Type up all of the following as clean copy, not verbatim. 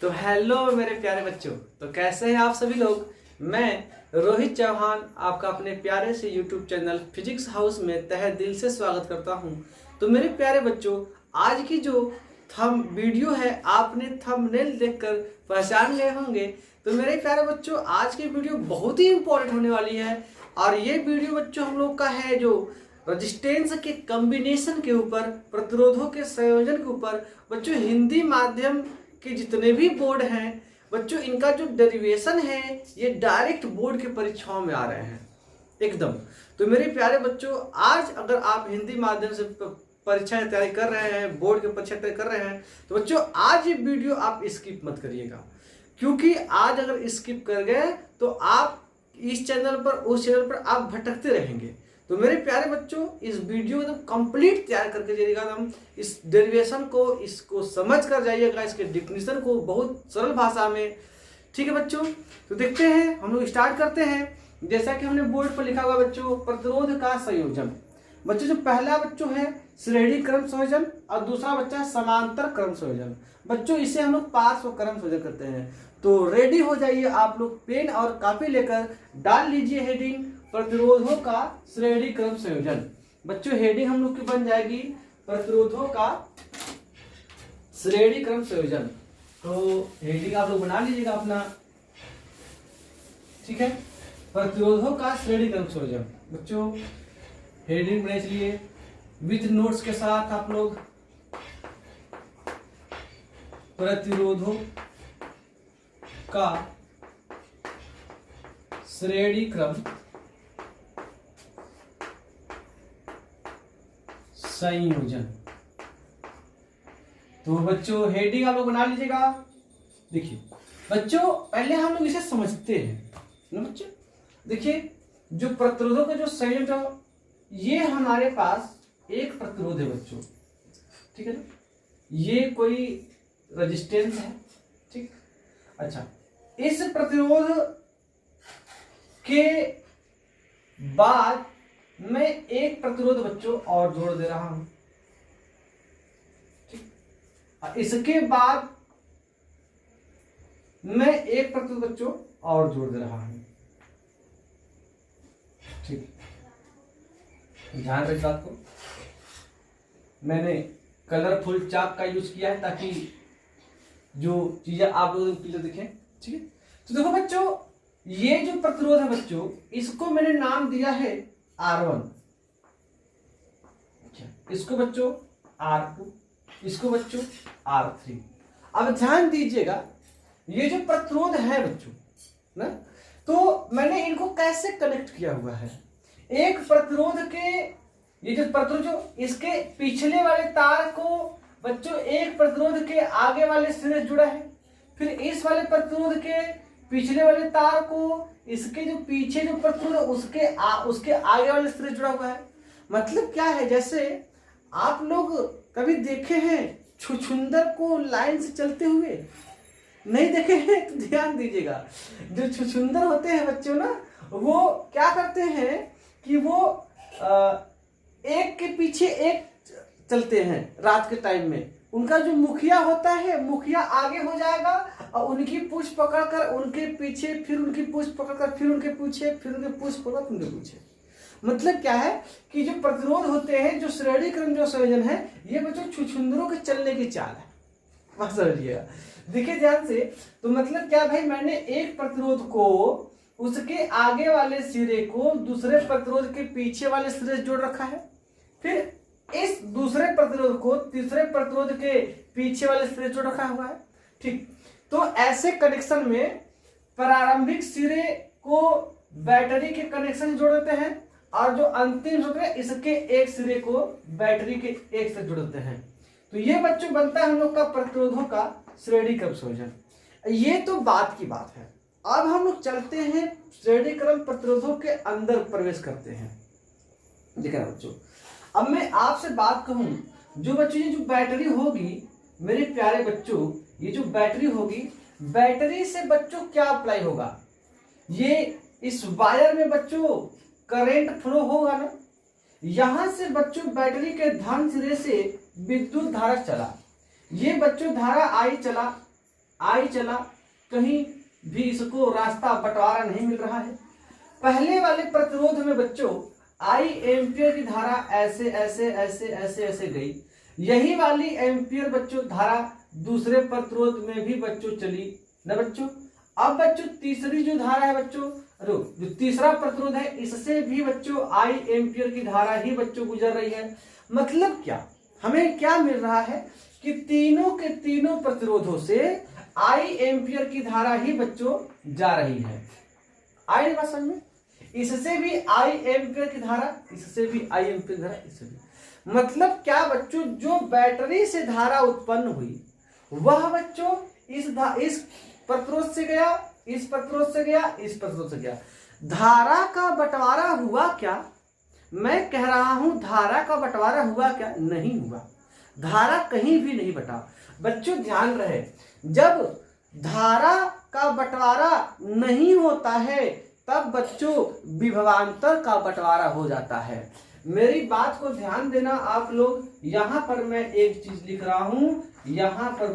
तो हेलो मेरे प्यारे बच्चों, तो कैसे हैं आप सभी लोग। मैं रोहित चौहान आपका अपने प्यारे से YouTube चैनल फिजिक्स हाउस में तहे दिल से स्वागत करता हूं। तो मेरे प्यारे बच्चों, आज की जो थंब वीडियो है आपने थंबनेल देखकर पहचान गए होंगे। तो मेरे प्यारे बच्चों, आज की वीडियो बहुत ही इंपॉर्टेंट होने वाली है और ये वीडियो बच्चों हम लोग का है जो रेजिस्टेंस के कॉम्बिनेशन के ऊपर, प्रतिरोधों के संयोजन के ऊपर। बच्चों हिंदी माध्यम के जितने भी बोर्ड हैं बच्चों, इनका जो डेरिवेशन है ये डायरेक्ट बोर्ड की परीक्षाओं में आ रहे हैं एकदम। तो मेरे प्यारे बच्चों, आज अगर आप हिंदी माध्यम से परीक्षा की तैयारी कर रहे हैं, बोर्ड की परीक्षा तैयारी कर रहे हैं, तो बच्चों आज ये वीडियो आप स्किप मत करिएगा, क्योंकि आज अगर स्किप कर गए तो आप इस चैनल पर उस चैनल पर आप भटकते रहेंगे। तो मेरे प्यारे बच्चों, इस वीडियो को कंप्लीट तैयार करके जाइएगा। हम इस डेरिवेशन को इसको समझ कर जाइएगा, इसके डिफिनीशन को बहुत सरल भाषा में। ठीक है बच्चों, तो देखते हैं, हम लोग स्टार्ट करते हैं। जैसा कि हमने बोर्ड पर लिखा हुआ बच्चों, प्रतिरोध का संयोजन। बच्चों जो पहला बच्चों है श्रेणी क्रम संयोजन और दूसरा बच्चा है समांतर क्रम संयोजन। बच्चों इसे हम लोग पार्श्व क्रम संयोजन करते हैं। तो रेडी हो जाइए आप लोग, पेन और कॉपी लेकर डाल लीजिए हेडिंग प्रतिरोधों का श्रेणी क्रम संयोजन। बच्चों हेडिंग हम लोग की बन जाएगी प्रतिरोधों का श्रेणी क्रम संयोजन। तो हेडिंग आप लोग बना लीजिएगा अपना, ठीक है। प्रतिरोधों का श्रेणी क्रम संयोजन बच्चों हेडिंग बना लिए विथ नोट्स के साथ। आप लोग प्रतिरोधों का श्रेणी क्रम संयोजन। तो बच्चों हेडिंग आप लोग बना लीजिएगा। देखिए बच्चों, पहले हम लोग इसे समझते हैं ना बच्चों। देखिए जो प्रतिरोधों का जो संयोजन है, ये हमारे पास एक प्रतिरोध है बच्चों, ठीक है ना। ये कोई रेजिस्टेंस है, ठीक। अच्छा, इस प्रतिरोध के बाद मैं एक प्रतिरोध बच्चों और जोड़ दे रहा हूं, ठीक। इसके बाद मैं एक प्रतिरोध बच्चों और जोड़ दे रहा हूं, ठीक। ध्यान रखें बात को, मैंने कलरफुल चाक का यूज किया है ताकि जो चीजें आप लोगों को क्लियर दिखें, ठीक है। तो देखो बच्चों, ये जो प्रतिरोध है बच्चों, इसको मैंने नाम दिया है R1, इसको बच्चों R2, इसको बच्चों R3। अब ध्यान दीजिएगा, ये जो प्रतिरोध है बच्चों ना, तो मैंने इनको कैसे कनेक्ट किया हुआ है। एक प्रतिरोध के, ये जो प्रतिरोध जो इसके पिछले वाले तार को बच्चों एक प्रतिरोध के आगे वाले सिरे जुड़ा है, फिर इस वाले प्रतिरोध के पिछले वाले तार को इसके जो पीछे जो प्रतिरोध उसके आगे वाले सिरे जुड़ा हुआ है। मतलब क्या है, जैसे आप लोग कभी देखे हैं छुछुंदर को लाइन से चलते हुए? नहीं देखे हैं तो ध्यान दीजिएगा। जो छुछुंदर होते हैं बच्चों ना, वो क्या करते हैं कि वो एक के पीछे एक चलते हैं रात के टाइम में। उनका जो मुखिया होता है, मुखिया आगे हो जाएगा और उनकी पूंछ पकड़कर उनके पीछे, फिर उनकी पूंछ पकड़कर फिर उनके पीछे, फिर उनके पूंछ पकड़कर उनके पीछे। मतलब क्या है कि जो प्रतिरोध होते हैं, जो श्रेणी क्रम जो संयोजन है, ये बच्चों छुछुंदरों के चलने की चाल है, बस समझिएगा। देखिए ध्यान से, तो मतलब क्या भाई, मैंने एक प्रतिरोध को उसके आगे वाले सिरे को दूसरे प्रतिरोध के पीछे वाले सिरे से जोड़ रखा है, फिर इस दूसरे प्रतिरोध को तीसरे प्रतिरोध के पीछे वाले सिरे जोड़ रखा हुआ है, ठीक। तो ऐसे कनेक्शन में प्रारंभिक सिरे को बैटरी के कनेक्शन से जोड़ देते हैं और जो अंतिम होते हैं इसके एक सिरे को बैटरी के एक से जोड़ देते हैं। तो ये बच्चों बनता है हम लोग का प्रतिरोधों का श्रेणी क्रम संयोजन। ये तो बात की बात है। अब हम लोग चलते हैं श्रेणी क्रम प्रतिरोधों के अंदर प्रवेश करते हैं। देखा बच्चों, अब मैं आपसे बात कहूं, जो बच्चों ये जो बैटरी होगी मेरे प्यारे बच्चों, ये जो बैटरी होगी, बैटरी से बच्चों क्या अप्लाई होगा, ये इस वायर में बच्चों करंट फ्लो होगा ना। यहां से बच्चों बैटरी के धन सिरे से विद्युत धारा चला, ये बच्चों धारा आई चला, आई चला, कहीं भी इसको रास्ता बंटवारा नहीं मिल रहा है। पहले वाले प्रतिरोध में बच्चों आई एम्पियर की धारा ऐसे ऐसे ऐसे ऐसे ऐसे गई, यही वाली एम्पियर बच्चों धारा दूसरे प्रतिरोध में भी बच्चों चली ना बच्चों। अब बच्चों तीसरी जो धारा है बच्चों, जो तीसरा प्रतिरोध है, इससे भी बच्चों आई एम्पियर की धारा ही बच्चों गुजर रही है। मतलब क्या, हमें क्या मिल रहा है कि तीनों के तीनों प्रतिरोधों से आई एम्पियर की धारा ही बच्चों जा रही है। आई बात समझ में? इससे भी आई एम्पियर की धारा, इससे भी आई एम्पियर की धारा, इससे भी। मतलब क्या बच्चों, जो बैटरी से धारा उत्पन्न हुई वह बच्चों इस प्रतिरोध से गया, इस प्रतिरोध से गया, इस प्रतिरोध से गया। धारा का बंटवारा हुआ क्या? मैं कह रहा हूं धारा का बंटवारा हुआ क्या? नहीं हुआ, धारा कहीं भी नहीं बटा। बच्चों ध्यान रहे, जब धारा का बंटवारा नहीं होता है तब बच्चों विभवांतर का बंटवारा हो जाता है। मेरी बात को ध्यान देना आप लोग। यहां पर मैं एक चीज लिख रहा हूं, यहां पर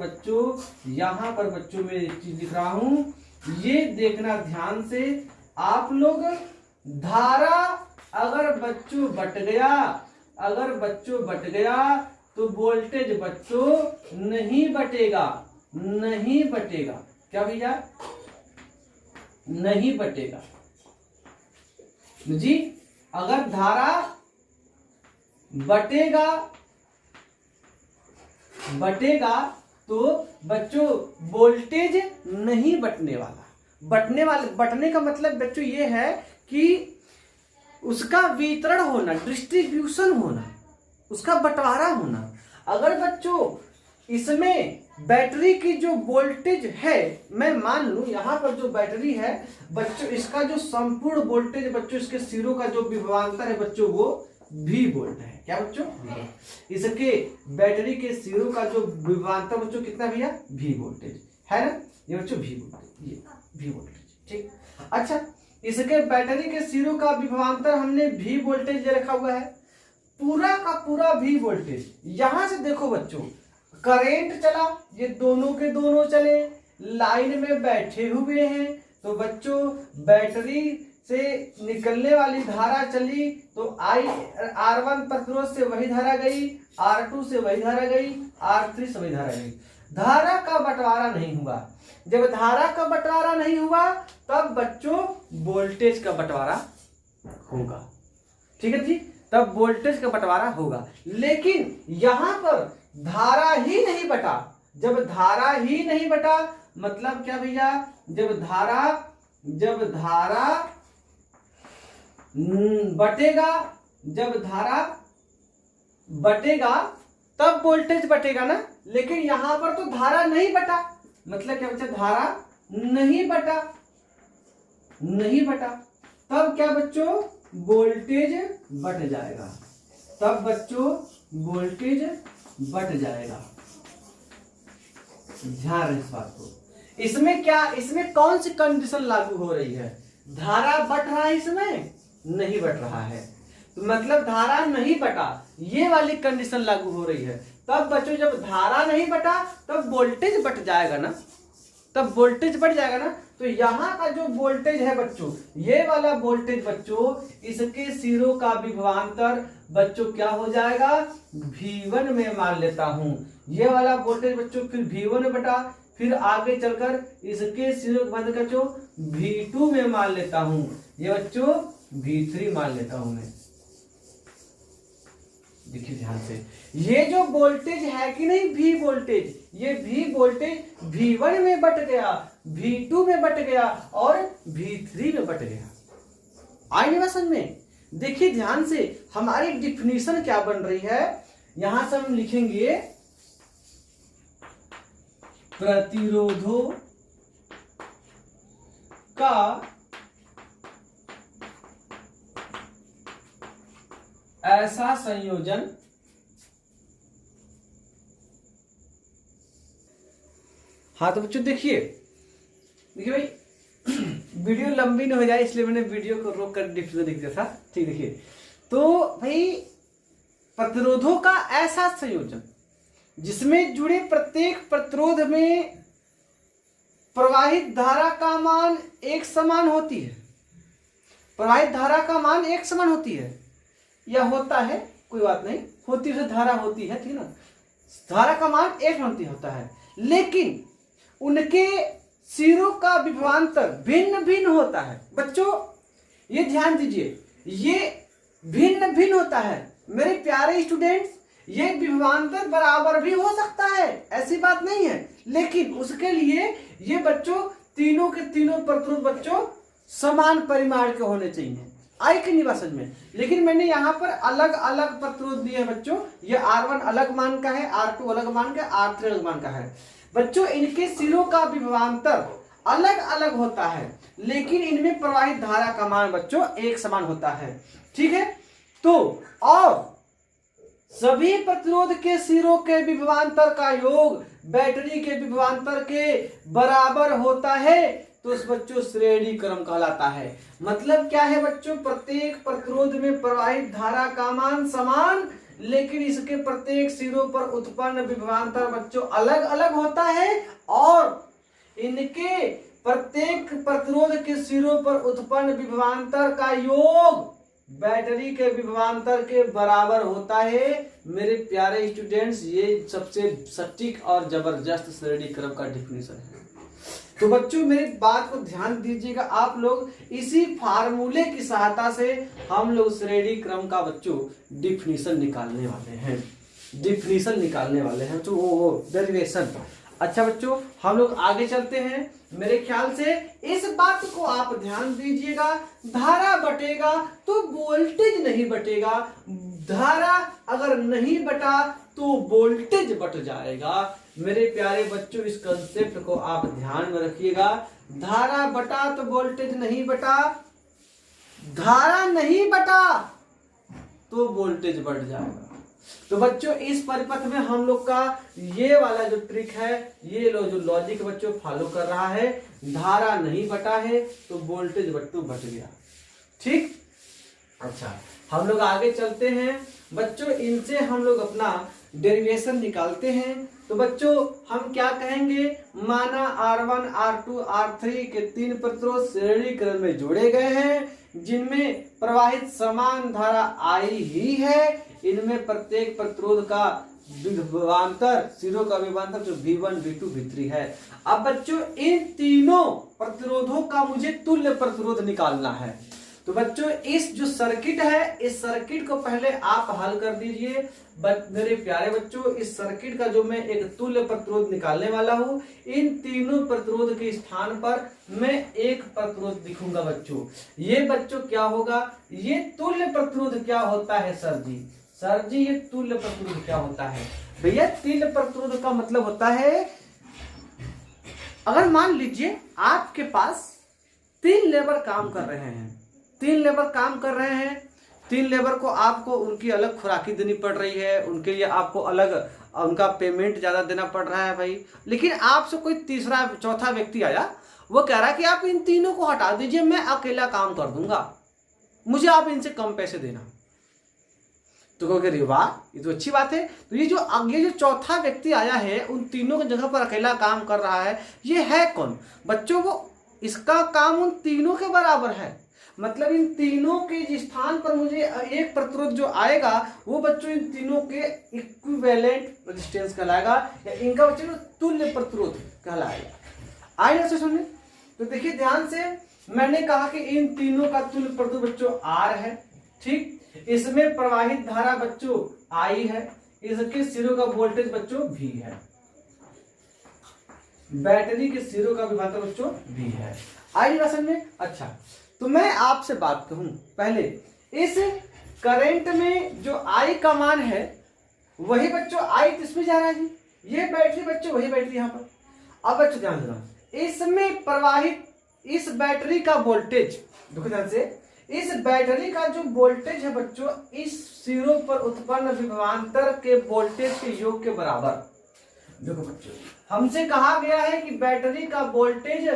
बच्चों मैं एक चीज लिख रहा हूं, ये देखना ध्यान से आप लोग। धारा अगर बच्चों बट गया तो वोल्टेज बच्चों नहीं बटेगा, नहीं बटेगा। क्या भैया? नहीं बटेगा जी। अगर धारा बटेगा तो बच्चों वोल्टेज नहीं बटने वाला। बटने का मतलब बच्चों ये है कि उसका वितरण होना, डिस्ट्रीब्यूशन होना, उसका बंटवारा होना। अगर बच्चों इसमें बैटरी की जो वोल्टेज है, मैं मान लूं यहां पर जो बैटरी है बच्चों, इसका जो संपूर्ण वोल्टेज बच्चों, इसके सिरों का जो विभवांतर है बच्चों वो V वोल्ट है। क्या बच्चों? इसके बैटरी के सिरों का जो विभवांतर बच्चों कितना भैया? V वोल्टेज है ना, ये बच्चों V वोल्टेज, ये V वोल्टेज। ठीक, अच्छा, इसके बैटरी के सिरों का विभवांतर हमने V वोल्टेज रखा हुआ है, पूरा का पूरा V वोल्टेज। यहां से देखो बच्चों, करंट चला, ये दोनों के दोनों चले, लाइन में बैठे हुए हैं, तो बच्चों बैटरी से निकलने वाली धारा चली तो R1 प्रतिरोध से वही धारा गई, R2 से वही धारा गई, R3 से वही धारा गई। धारा का बंटवारा नहीं हुआ। जब धारा का बंटवारा नहीं हुआ तब बच्चों वोल्टेज का बंटवारा होगा। ठीक है जी, तब वोल्टेज का बंटवारा होगा। लेकिन यहां पर धारा ही नहीं बटा। जब धारा ही नहीं बटा मतलब क्या भैया? जब धारा बटेगा, जब धारा बटेगा तब वोल्टेज बटेगा ना। लेकिन यहां पर तो धारा नहीं बटा, मतलब क्या बच्चा? धारा नहीं बटा, तब क्या बच्चों? वोल्टेज बट जाएगा, तब बच्चों वोल्टेज बट जाएगा। ध्यान रहे इस बात को। इसमें क्या, इसमें कौन सी कंडीशन लागू हो रही है? धारा बट रहा है, इसमें नहीं बट रहा है, तो मतलब धारा नहीं बटा, ये वाली कंडीशन लागू हो रही है। तब बच्चों जब धारा नहीं बटा तब वोल्टेज बट जाएगा ना, तब वोल्टेज बढ़ जाएगा ना। तो यहां का जो वोल्टेज है बच्चों, ये वाला वोल्टेज बच्चों, इसके सिरों का विभवांतर बच्चों क्या हो जाएगा? V1 में मान लेता हूं। ये वाला वोल्टेज बच्चों फिर V1 में बटा, फिर आगे चलकर इसके सिरों का विभवांतर बच्चों V2 में मान लेता हूं, ये बच्चों V3 मान लेता हूं मैं। देखिए ध्यान से, ये जो वोल्टेज है कि नहीं V वोल्टेज, ये V वोल्टेज V1 में बट गया, V2 में बट गया और V3 में बट गया। आई बात समझ में? देखिए ध्यान से, हमारी डिफिनीशन क्या बन रही है, यहां से हम लिखेंगे प्रतिरोधों का ऐसा संयोजन हाँ तो बच्चों देखिए भाई वीडियो लंबी न हो जाए इसलिए मैंने वीडियो को रोक कर डिफिनेशन लिख दिया था। ठीक, देखिए तो भाई प्रतिरोधों का ऐसा संयोजन जिसमें जुड़े प्रत्येक प्रतिरोध में प्रवाहित धारा का मान एक समान होती है, प्रवाहित धारा का मान एक समान होती है या होता है, कोई बात नहीं, होती है धारा होती है, ठीक ना, धारा का मान एक समान होता है, लेकिन उनके सिरों का विभवांतर भिन्न भिन्न होता है। बच्चों ये ध्यान दीजिए, ये भिन्न भिन्न होता है मेरे प्यारे स्टूडेंट्स। ये विभवांतर बराबर भी हो सकता है, ऐसी बात नहीं है, लेकिन उसके लिए ये बच्चों तीनों के तीनों प्रतिरोध बच्चों समान परिमाण के होने चाहिए। आई कि नहीं बात समझ में? लेकिन मैंने यहाँ पर अलग अलग प्रतिरोध दिए हैं बच्चों। ये R1 अलग मान का है, R2 अलग मान का है, R3 अलग मान का है। बच्चों इनके सिरों का विभवांतर अलग अलग होता है, लेकिन इनमें प्रवाहित धारा का मान बच्चों एक समान होता है, ठीक है। तो और सभी प्रतिरोध के सिरों के विभवांतर का योग बैटरी के विभवांतर के बराबर होता है, तो उस बच्चों श्रेणी क्रम कहलाता है। मतलब क्या है बच्चों, प्रत्येक प्रतिरोध में प्रवाहित धारा का मान समान, लेकिन इसके प्रत्येक सिरों पर उत्पन्न विभवांतर बच्चों अलग अलग होता है, और इनके प्रत्येक प्रतिरोध के सिरों पर उत्पन्न विभवांतर का योग बैटरी के विभवांतर के बराबर होता है। मेरे प्यारे स्टूडेंट्स, ये सबसे सटीक और जबरदस्त श्रेणी क्रम का डिफिनेशन है। तो बच्चों मेरी बात को ध्यान दीजिएगा, आप लोग इसी फार्मूले की सहायता से हम लोग श्रेणी क्रम का बच्चों डिफिनेशन निकालने वाले हैं, डिफिनेशन निकालने वाले हैं तो वो डेरिवेशन। अच्छा बच्चों हम लोग आगे चलते हैं। मेरे ख्याल से इस बात को आप ध्यान दीजिएगा, धारा बटेगा तो वोल्टेज नहीं बटेगा, धारा अगर नहीं बटा तो वोल्टेज बट जाएगा। मेरे प्यारे बच्चों इस कंसेप्ट को आप ध्यान में रखिएगा, धारा बटा तो वोल्टेज नहीं बटा, धारा नहीं बटा तो वोल्टेज बढ़ जाएगा। तो बच्चों इस परिपथ में हम लोग का ये वाला जो ट्रिक है, ये लो जो लॉजिक बच्चों फॉलो कर रहा है, धारा नहीं बटा है तो वोल्टेज बट्टू बट गया, ठीक। अच्छा हम लोग आगे चलते हैं बच्चों, इनसे हम लोग अपना डेरिवेशन निकालते हैं। तो बच्चों हम क्या कहेंगे, माना R1 R2 R3 के तीन प्रतिरोध श्रेणी क्रम में जोड़े गए हैं, जिनमें प्रवाहित समान धारा I ही है। इनमें प्रत्येक प्रतिरोध का विभवांतर, सिरों का विभवांतर जो V1 V2 V3 है। अब बच्चों इन तीनों प्रतिरोधों का मुझे तुल्य प्रतिरोध निकालना है। तो बच्चों इस जो सर्किट है, इस सर्किट को पहले आप हल कर दीजिए। मेरे प्यारे बच्चों इस सर्किट का जो मैं एक तुल्य प्रतिरोध निकालने वाला हूं, इन तीनों प्रतिरोध के स्थान पर मैं एक प्रतिरोध लिखूंगा बच्चों। ये बच्चों क्या होगा, ये तुल्य प्रतिरोध क्या होता है सर जी? सर जी ये तुल्य प्रतिरोध क्या होता है? भैया तुल्य प्रतिरोध का मतलब होता है, अगर मान लीजिए आपके पास तीन लेबर काम कर रहे हैं, तीन लेबर काम कर रहे हैं, तीन लेबर को आपको उनकी अलग खुराकी देनी पड़ रही है, उनके लिए आपको अलग उनका पेमेंट ज्यादा देना पड़ रहा है भाई। लेकिन आपसे कोई तीसरा चौथा व्यक्ति आया, वो कह रहा है कि आप इन तीनों को हटा दीजिए, मैं अकेला काम कर दूंगा, मुझे आप इनसे कम पैसे देना। तो कहोगे वाह ये तो अच्छी बात है। तो ये जो चौथा व्यक्ति आया है, उन तीनों की जगह पर अकेला काम कर रहा है, ये है कौन बच्चों? वो इसका काम उन तीनों के बराबर है। मतलब इन तीनों के जिस स्थान पर मुझे एक प्रतिरोध जो आएगा, वो बच्चों इन तीनों के इक्विवेलेंट रेजिस्टेंस कहलाएगा, या इनका बच्चों तुल्य प्रतिरोध कहलाएगा। आइए से सुनिए। तो देखिए ध्यान से, मैंने कहा कि इन तीनों का तुल्य प्रतिरोध बच्चों R है, ठीक। इसमें प्रवाहित धारा बच्चों I है, इसके सिरों का वोल्टेज बच्चों V है, बैटरी के सिरों का विभवांतर बच्चों V है। आई राशन में? अच्छा तो मैं आपसे बात कहूं, पहले इस करंट में जो I का मान है वही बच्चों I किसमें जा रहा है जी? ये बैटरी बच्चों, वही बैटरी यहाँ पर। अब बच्चों ध्यान देना, इसमें प्रवाहित इस बैटरी का वोल्टेज, देखो ध्यान से, इस बैटरी का जो वोल्टेज है बच्चों, इस सिरों पर उत्पन्न विभवांतर के वोल्टेज के योग के बराबर। देखो बच्चों हमसे कहा गया है कि बैटरी का वोल्टेज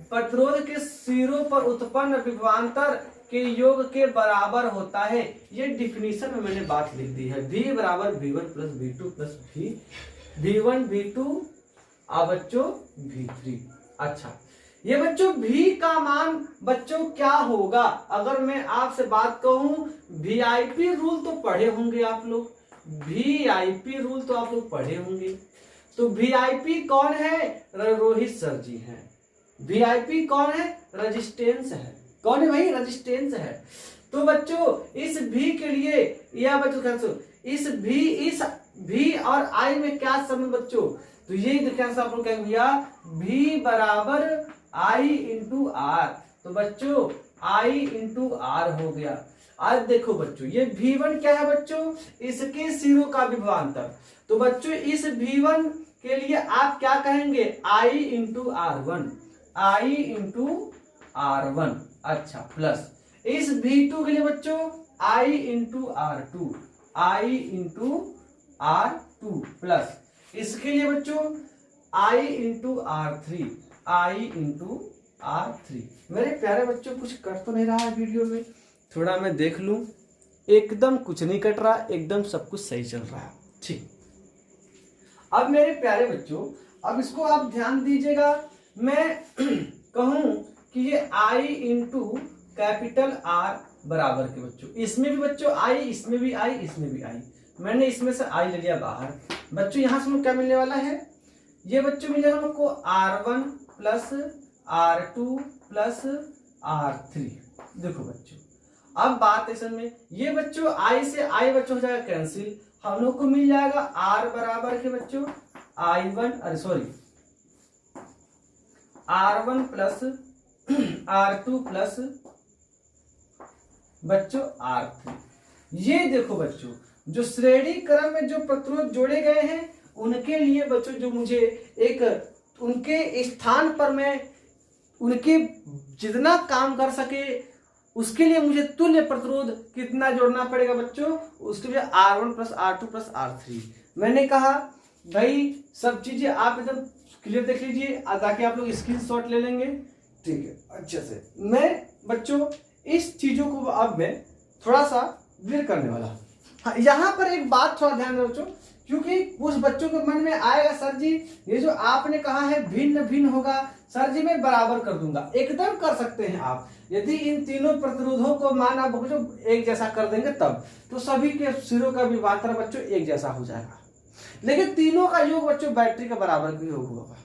प्रतिरोध के सिरों पर उत्पन्न विभवांतर के योग के बराबर होता है। ये डिफिनीशन में मैंने बात लिख दी है, V बराबर V1 plus V2 plus V1 V2 बच्चों V3। अच्छा, ये बच्चों V का मान बच्चों क्या होगा? अगर मैं आपसे बात कहूं VIP रूल तो पढ़े होंगे आप लोग, VIP रूल तो आप लोग पढ़े होंगे। तो VIP कौन है? रोहित सर जी हैं। VIP कौन है? रेजिस्टेंस है। कौन है भाई? रेजिस्टेंस है। तो बच्चों इस V के लिए या बच्चों इस V और I में क्या संबंध बच्चों? तो ये देखिए आप लोग कहेंगे भैया V बराबर I इंटू आर। तो बच्चों I इंटू आर हो गया। आज देखो बच्चों ये V1 क्या है बच्चों? इसके सिरों का विभवांतर। तो बच्चों इस V1 के लिए आप क्या कहेंगे? I into R1, I into R1। अच्छा, प्लस इस V2 के लिए बच्चों I into R2, I into R2, plus इसके लिए बच्चों I into R3, I into R3। मेरे प्यारे बच्चों कुछ कट तो नहीं रहा है वीडियो में? थोड़ा मैं देख लूं। एकदम कुछ नहीं कट रहा, एकदम सब कुछ सही चल रहा है। ठीक, अब मेरे प्यारे बच्चों अब इसको आप ध्यान दीजिएगा। मैं कहूं कि ये I इंटू कैपिटल R बराबर के बच्चों, इसमें भी बच्चों I, इसमें भी I, इसमें भी I। मैंने इसमें से I ले लिया बाहर। बच्चों यहां से क्या मिलने वाला है? ये बच्चों मिलेगा हमको R1 plus R2 plus R3। देखो बच्चों अब बात है में ये बच्चों I से I बच्चों हो जाएगा कैंसिल, हम लोग को मिल जाएगा R बराबर के बच्चों R1 प्लस R2 प्लस बच्चों R3। ये देखो बच्चों जो श्रेणी क्रम में जो प्रतिरोध जोड़े गए हैं उनके लिए बच्चों जो मुझे एक उनके स्थान पर मैं उनके जितना काम कर सके उसके लिए मुझे तुल्य प्रतिरोध कितना जोड़ना पड़ेगा बच्चों? उसके लिए R1 plus R2 plus R3। मैंने कहा भाई सब चीजें आप एकदम क्लियर देख लीजिए, ताकि आप लोग स्क्रीनशॉट ले लेंगे। ठीक है, अच्छे से मैं बच्चों इस चीजों को अब मैं थोड़ा सा क्लियर करने वाला हूं। हाँ, यहाँ पर एक बात थोड़ा ध्यान रखो बच्चों, क्योंकि कुछ बच्चों के मन में आएगा सर जी ये जो आपने कहा है भिन्न भिन्न होगा, सर जी मैं बराबर कर दूंगा। एकदम कर सकते हैं आप, यदि इन तीनों प्रतिरोधों को मान आप बच्चों एक जैसा कर देंगे तब तो सभी के सिरों का विभवांतर बच्चों एक जैसा हो जाएगा, लेकिन तीनों का योग बच्चों बैटरी का बराबर का योग होगा।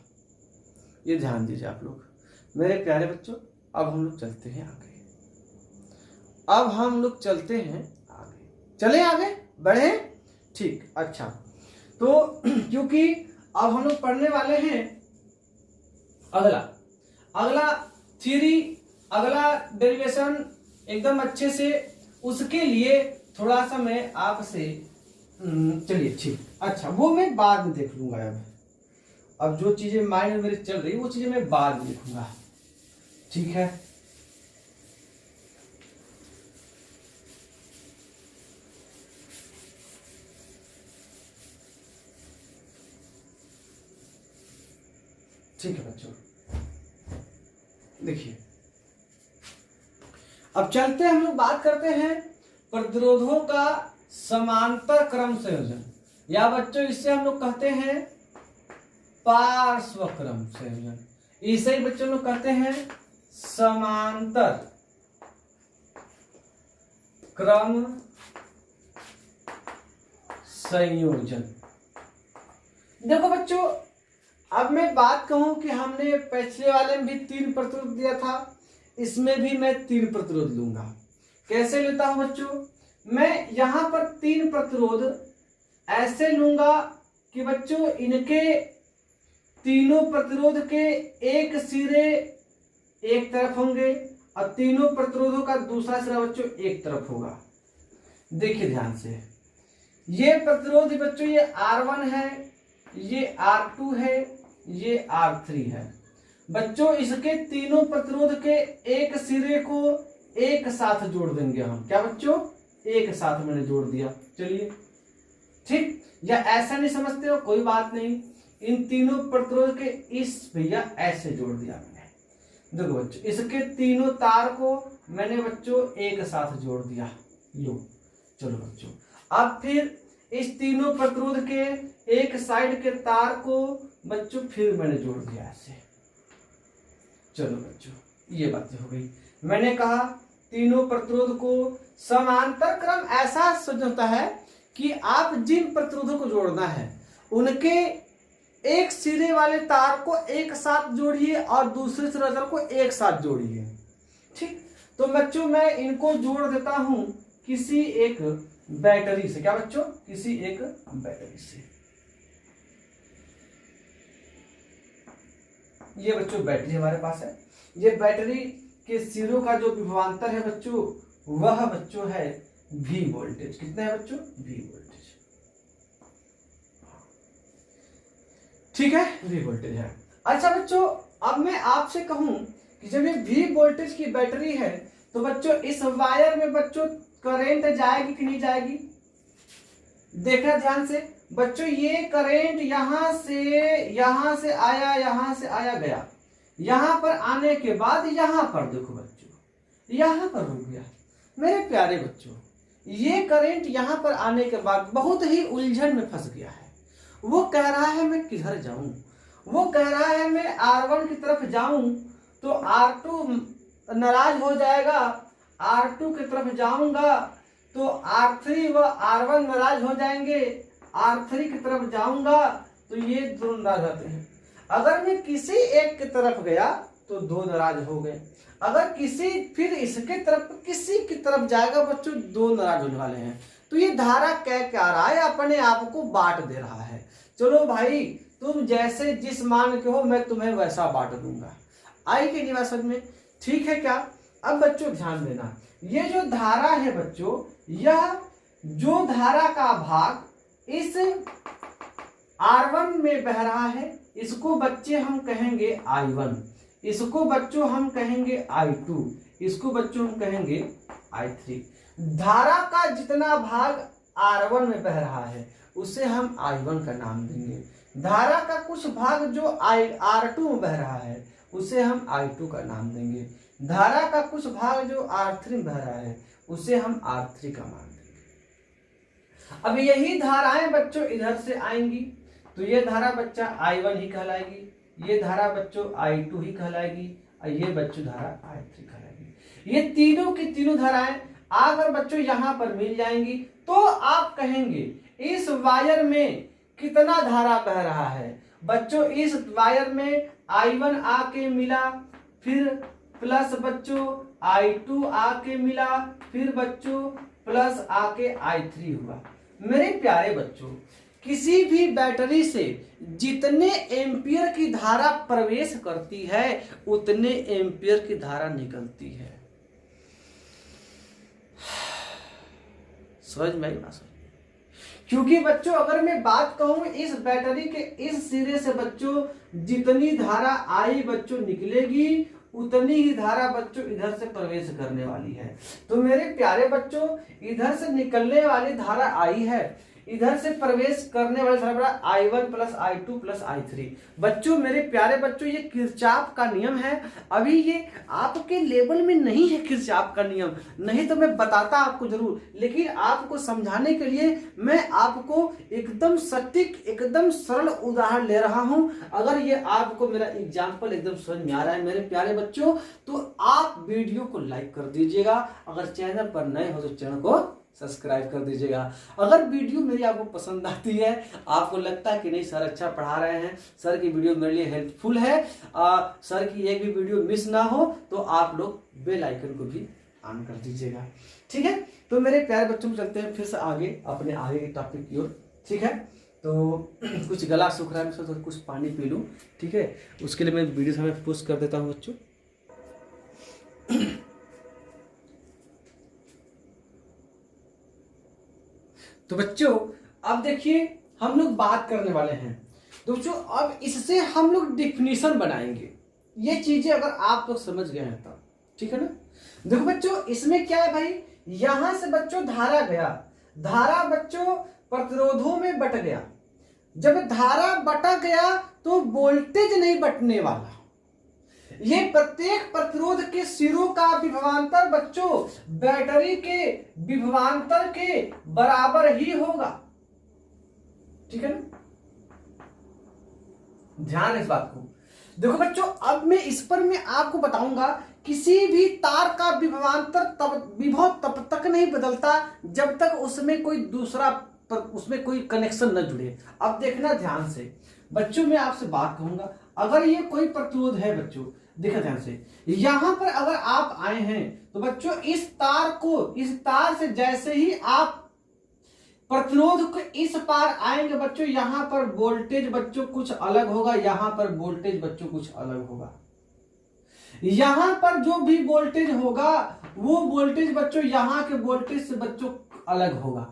ये ध्यान दीजिए आप लोग मेरे प्यारे बच्चों। अब हम लोग चलते हैं आगे, अब हम लोग चलते हैं आगे, चले आगे बढ़े। ठीक, अच्छा तो क्योंकि अब हम लोग पढ़ने वाले हैं अगला थ्योरी, अगला डेरिवेशन एकदम अच्छे से, उसके लिए थोड़ा सा मैं आपसे चलिए ठीक, अच्छा वो मैं बाद में देख लूंगा। अब जो चीजें माइंड में मेरी चल रही वो चीजें मैं बाद में लिखूंगा, ठीक है। ठीक है बच्चों, देखिए अब चलते हैं, हम लोग बात करते हैं प्रतिरोधों का समांतर क्रम संयोजन, या बच्चों इससे हम लोग कहते हैं पार्श्व क्रम संयोजन, इसे ही बच्चों लोग कहते हैं समांतर क्रम संयोजन। देखो बच्चों अब मैं बात कहूं कि हमने पिछले वाले में भी 3 प्रतिरोध दिया था, इसमें भी मैं 3 प्रतिरोध लूंगा। कैसे लेता हूं बच्चों? मैं यहां पर 3 प्रतिरोध ऐसे लूंगा कि बच्चों इनके तीनों प्रतिरोध के एक सिरे एक तरफ होंगे और तीनों प्रतिरोधों का दूसरा सिरा बच्चों एक तरफ होगा। देखिए ध्यान से, ये प्रतिरोध बच्चों ये R1 है, ये R2 है, ये R3 है। बच्चों इसके तीनों प्रतिरोध के एक सिरे को एक साथ जोड़ देंगे हम। क्या बच्चों? एक साथ मैंने जोड़ दिया। चलिए ठीक, या ऐसा नहीं समझते हो कोई बात नहीं, इन तीनों प्रतिरोध के इस भैया ऐसे जोड़ दिया मैंने। देखो बच्चों इसके तीनों तार को मैंने बच्चों एक साथ जोड़ दिया, यो। चलो बच्चों अब फिर इस तीनों प्रतिरोध के एक साइड के तार को बच्चों फिर मैंने जोड़ दिया ऐसे। चलो बच्चों, ये बातें हो गई। मैंने कहा तीनों प्रतिरोध को समांतर क्रम ऐसा समझता है कि आप जिन प्रतिरोधों को जोड़ना है उनके एक सिरे वाले तार को एक साथ जोड़िए और दूसरे सिरे तार को एक साथ जोड़िए। ठीक, तो बच्चों मैं इनको जोड़ देता हूं किसी एक बैटरी से। क्या बच्चों? किसी एक बैटरी से। ये बच्चों बैटरी हमारे पास है। ये बैटरी के सिरों का जो विभवांतर है बच्चों, वह बच्चों है V वोल्टेज। कितना है बच्चों? V voltage. ठीक है, V वोल्टेज है। अच्छा बच्चों, अब मैं आपसे कहूं कि जब ये V वोल्टेज की बैटरी है तो बच्चों इस वायर में बच्चों करंट जाएगी कि नहीं जाएगी? देखना ध्यान से बच्चों, ये करंट यहां से आया, यहां से आया गया, यहां पर आने के बाद यहां पर देखो बच्चों, यहां पर रुक गया। मेरे प्यारे बच्चों, ये करंट यहां पर आने के बाद बहुत ही उलझन में फंस गया है। वो कह रहा है मैं किधर जाऊं, वो कह रहा है मैं R1 की तरफ जाऊं तो R2 नाराज हो जाएगा, R2 की तरफ जाऊंगा तो R3 व R1 नाराज हो जाएंगे, R3 की तरफ जाऊंगा तो ये दोनों नाराज होते हैं। अगर मैं किसी एक की तरफ गया तो दो नाराज हो गए, अगर किसी फिर इसके तरफ किसी की तरफ जाएगा बच्चों, दो नाराज होने वाले हैं। तो ये धारा कह क्या रहा है? अपने आप को बांट दे रहा है। चलो भाई, तुम जैसे जिस मान के हो मैं तुम्हें वैसा बांट दूंगा। आई कि नहीं बात समझ में? ठीक है क्या? अब बच्चों ध्यान देना, ये जो धारा है बच्चों, यह जो धारा का भाग इस R1 में बह रहा है, इसको बच्चे हम कहेंगे I1, इसको बच्चों हम कहेंगे I2, इसको बच्चों हम कहेंगे I3। धारा का जितना भाग R1 में बह रहा है उसे हम I1 का नाम देंगे। धारा का कुछ भाग जो R2 में बह रहा है उसे हम I2 का नाम देंगे। धारा का कुछ भाग जो R3 में बह रहा है उसे हम R3 का नाम देंगे। अब यही धाराएं बच्चों इधर से आएंगी तो ये धारा बच्चा I1 ही कहलाएगी, ये धारा बच्चों I2 ही कहलाएगी, और ये बच्चों धारा I3 कहलाएगी। ये तीनों की तीनों धाराएं अगर बच्चों यहां पर मिल जाएंगी तो आप कहेंगे इस वायर में कितना धारा बह रहा है। बच्चों इस वायर में I1 आके मिला, फिर प्लस बच्चों I2 आके मिला, फिर बच्चों प्लस आके I3 हुआ। मेरे प्यारे बच्चों, किसी भी बैटरी से जितने एम्पियर की धारा प्रवेश करती है उतने एम्पियर की धारा निकलती है। समझ में आई बात? क्योंकि बच्चों अगर मैं बात कहूं इस बैटरी के इस सिरे से बच्चों जितनी धारा आई बच्चों निकलेगी उतनी ही धारा बच्चों इधर से प्रवेश करने वाली है। तो मेरे प्यारे बच्चों, इधर से निकलने वाली धारा आई है, इधर से प्रवेश करने वाली धारा I1 plus I2 plus I3। बच्चों मेरे प्यारे बच्चों, ये किरचॉफ का नियम है। अभी ये आपके लेवल में नहीं है किरचॉफ का नियम, नहीं तो मैं बताता आपको जरूर, लेकिन आपको समझाने के लिए मैं आपको एकदम सटीक एकदम सरल उदाहरण ले रहा हूं। अगर ये आपको मेरा एग्जाम्पल एकदम समझ में आ रहा है मेरे प्यारे बच्चों, तो आप वीडियो को लाइक कर दीजिएगा। अगर चैनल पर नए हो तो चैनल को सब्सक्राइब कर दीजिएगा। अगर वीडियो मेरी आपको पसंद आती है, आपको लगता है कि नहीं सर अच्छा पढ़ा रहे हैं, सर की वीडियो मेरे लिए हेल्पफुल है, सर की एक भी वीडियो मिस ना हो, तो आप लोग बेल आइकन को भी ऑन कर दीजिएगा। ठीक है, तो मेरे प्यारे बच्चों चलते हैं फिर से आगे अपने आगे के टॉपिक की ओर। ठीक है, तो कुछ गला सूख रहा है, तो कुछ पानी पी लूँ। ठीक है, उसके लिए मैं वीडियो से मैं पुश कर देता हूँ बच्चों। तो बच्चों अब देखिए हम लोग बात करने वाले हैं दोस्तों, अब इससे हम लोग डिफिनीशन बनाएंगे। ये चीजें अगर आप लोग समझ गए हैं तब ठीक है ना। देखो बच्चों, इसमें क्या है भाई, यहां से बच्चों धारा गया, धारा बच्चों प्रतिरोधों में बट गया। जब धारा बटा गया तो वोल्टेज नहीं बटने वाला, ये प्रत्येक प्रतिरोध के सिरों का विभवांतर बच्चों बैटरी के विभवांतर के बराबर ही होगा। ठीक है ना, ध्यान इस बात को। देखो बच्चों, अब मैं इस पर मैं आपको बताऊंगा, किसी भी तार का विभव तब तक नहीं बदलता जब तक उसमें कोई दूसरा उसमें कोई कनेक्शन न जुड़े। अब देखना ध्यान से बच्चों, मैं आपसे बात कहूंगा, अगर ये कोई प्रतिरोध है बच्चों, देखा ध्यान से, यहां पर अगर आप आए हैं तो बच्चों इस तार से जैसे ही आप प्रतिरोध को इस पार आएंगे बच्चों, यहां पर वोल्टेज बच्चों कुछ अलग होगा, यहां पर वोल्टेज बच्चों कुछ अलग होगा। यहां पर जो भी वोल्टेज होगा वो वोल्टेज बच्चों यहां के वोल्टेज से बच्चों अलग होगा,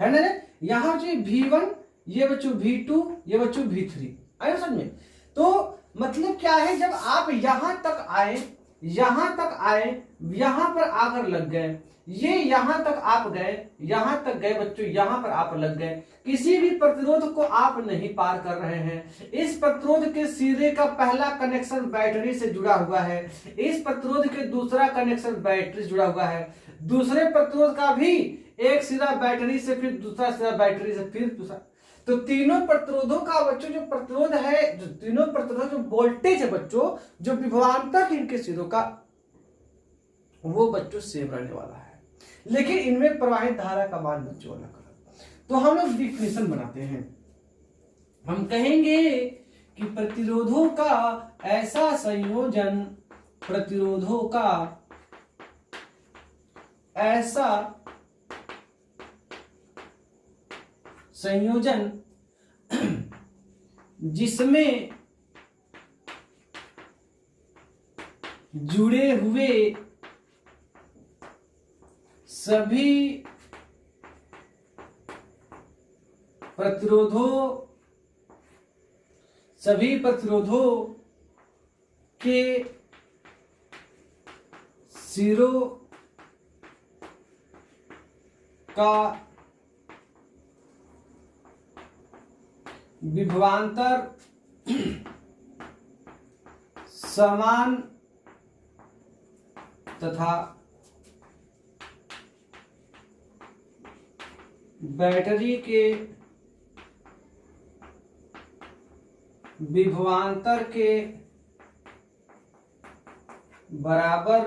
है ना। यहां जो V1, ये बच्चों V2, ये बच्चों V3, आए समझ में। तो मतलब क्या है, जब आप यहां तक आए, यहां पर आकर लग गए, ये यहां तक आप गए, यहां तक गए बच्चों, यहां पर आप लग गए, किसी भी प्रतिरोध को आप नहीं पार कर रहे हैं। इस प्रतिरोध के सिरे का पहला कनेक्शन बैटरी से जुड़ा हुआ है, इस प्रतिरोध के दूसरा कनेक्शन बैटरी से जुड़ा हुआ है, दूसरे प्रतिरोध का भी एक सिरा बैटरी से, फिर दूसरा सिरा बैटरी से, फिर दूसरा। तो तीनों प्रतिरोधों का बच्चों जो प्रतिरोध है, जो तीनों प्रतिरोध जो वोल्टेज है बच्चों, जो विभवांतर इनके सिरों का, वो बच्चों सेम रहने वाला है, लेकिन इनमें प्रवाहित धारा का मान बच्चों अलग अलग। तो हम लोग डिफिनेशन बनाते हैं, हम कहेंगे कि प्रतिरोधों का ऐसा संयोजन, प्रतिरोधों का ऐसा संयोजन जिसमें जुड़े हुए सभी प्रतिरोधों के सिरों का विभवांतर समान तथा बैटरी के विभवांतर के बराबर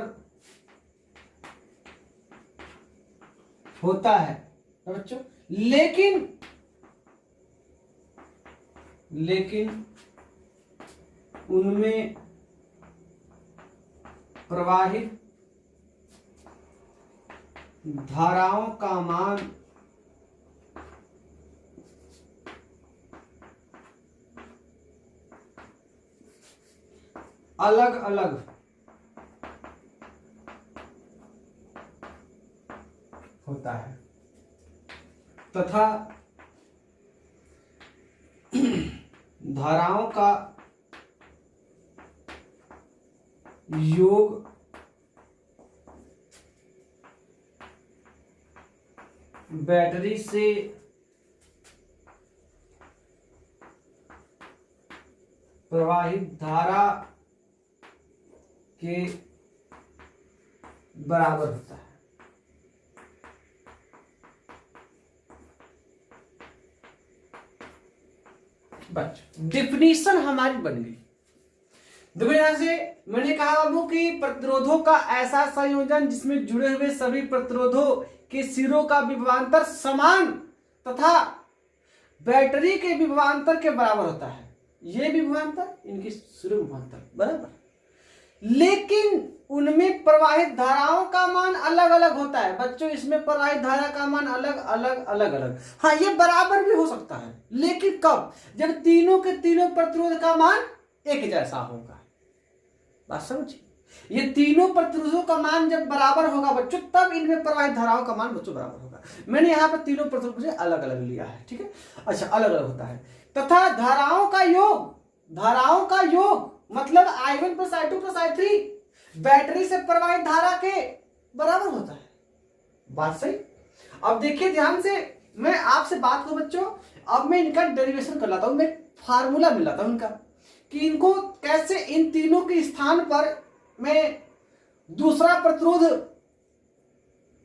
होता है बच्चों। लेकिन उनमें प्रवाहित धाराओं का मान अलग अलग होता है तथा धाराओं का योग बैटरी से प्रवाहित धारा के बराबर होता है। बच्चों डिफिनीशन हमारी बन गई। देखो यहां से मैंने कहा बाबू कि प्रतिरोधों का ऐसा संयोजन जिसमें जुड़े हुए सभी प्रतिरोधों के सिरों का विभवांतर समान तथा बैटरी के विभवांतर के बराबर होता है। ये विभवांतर, इनके सिरों विभवांतर बराबर, लेकिन उनमें प्रवाहित धाराओं का मान अलग अलग होता है। बच्चों इसमें प्रवाहित धारा का मान अलग अलग। हाँ ये बराबर भी हो सकता है, लेकिन कब? जब तीनों के तीनों प्रतिरोध का मान एक जैसा होगा। बात समझिए, ये तीनों प्रतिरोधों का मान जब बराबर होगा बच्चों, तब इनमें प्रवाहित धाराओं का मान बच्चों बराबर होगा। मैंने यहाँ पर तीनों प्रतिरोधों से अलग अलग लिया है, ठीक है। अच्छा, अलग अलग होता है तथा धाराओं का योग मतलब I1 + I2 + I3 बैटरी से प्रवाहित धारा के बराबर होता है। बात सही। अब देखिए ध्यान से, मैं आपसे बात करूं बच्चों, अब मैं इनका डेरिवेशन कर लाता हूं, मैं फार्मूला मिल लाता हूं इनका कि इनको कैसे इन तीनों के स्थान पर मैं दूसरा प्रतिरोध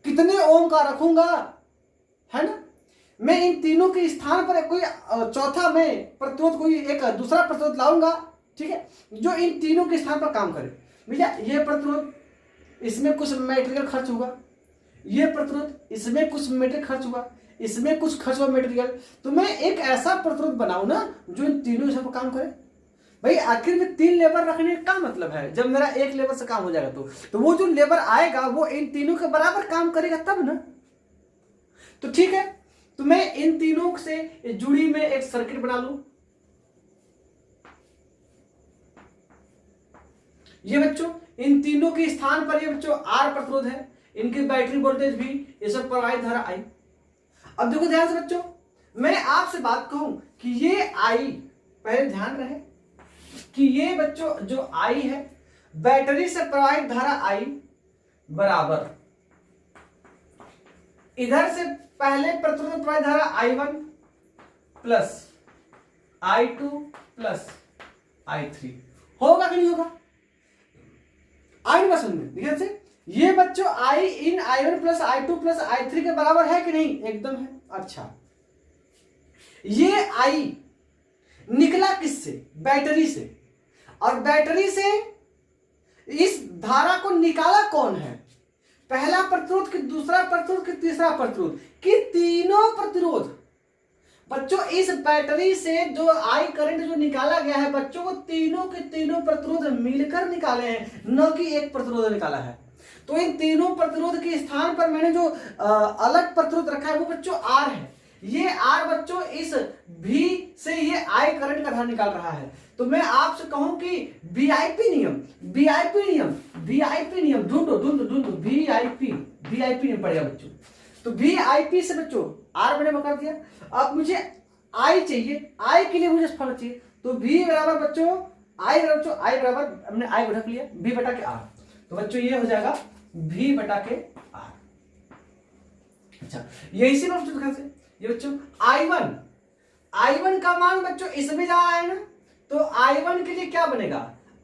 कितने ओम का रखूंगा, है ना। मैं इन तीनों के स्थान पर कोई चौथा में प्रतिरोध, कोई एक दूसरा प्रतिरोध लाऊंगा, ठीक है, जो इन तीनों के स्थान पर काम करे। भैया ये प्रतिरोध, इसमें कुछ मटेरियल खर्च हुआ, ये प्रतिरोध, इसमें कुछ मटेरियल खर्च हुआ, इसमें कुछ खर्च हुआ मटेरियल, तो मैं एक ऐसा प्रतिरोध बनाऊं ना जो इन तीनों के पर काम करे। भाई आखिर में 3 लेबर रखने का मतलब है, जब मेरा एक लेबर से काम हो जाएगा तो वो जो लेबर आएगा वो इन तीनों के बराबर काम करेगा तब ना। तो ठीक है, तो मैं इन तीनों से जुड़ी में एक सर्किट बना लूं। ये बच्चों इन तीनों के स्थान पर ये बच्चों आर प्रतिरोध है, इनकी बैटरी वोल्टेज भी, ये सब प्रवाहित धारा आई। अब देखो ध्यान से बच्चों, मैं आपसे बात कहूं कि ये आई, पहले ध्यान रहे कि ये बच्चों जो आई है, बैटरी से प्रवाहित धारा आई बराबर, इधर से पहले प्रतिरोध में प्रवाहित धारा I1 plus I2 plus I3 होगा कि नहीं होगा? आई बस ध्यान से, ये बच्चों I in I1 plus I2 plus I3 के बराबर है कि नहीं? एकदम है। अच्छा, ये I निकला किससे? बैटरी से, और बैटरी से इस धारा को निकाला कौन है? पहला प्रतिरोध कि दूसरा प्रतिरोध कि तीसरा प्रतिरोध कि तीनों प्रतिरोध। बच्चों इस बैटरी से जो आई करंट जो निकाला गया है बच्चों, को तीनों के तीनों प्रतिरोध मिलकर निकाले हैं, न कि एक प्रतिरोध निकाला है। तो इन तीनों प्रतिरोध के स्थान पर मैंने जो अलग प्रतिरोध रखा है वो बच्चों आर है। ये आर बच्चों इस भी से ये आई करंट का धारा निकाल रहा है। तो मैं आपसे कहूं कि वीआईपी नियम, वीआईपी नियम, वीआईपी नियम ढूंढो ढूंढो ढूंढो, वीआईपी, वीआईपी नियम पड़ेगा बच्चों। तो वीआईपी से बच्चों आर मैंने बता दिया। अब मुझे आई चाहिए, आई के लिए मुझे फल चाहिए, तो वी बराबर बच्चों आई बराबर बच्चों, आई बराबर हमने आई को रख लिया वी बटा के आर, तो बच्चों ये हो जाएगा वी बटा के आर। अच्छा, ये इसी में बच्चों से ये बच्चों I1, I1 का मान बच्चों इसमें जा रहा है ना, तो I1 के लिए क्या बनेगा?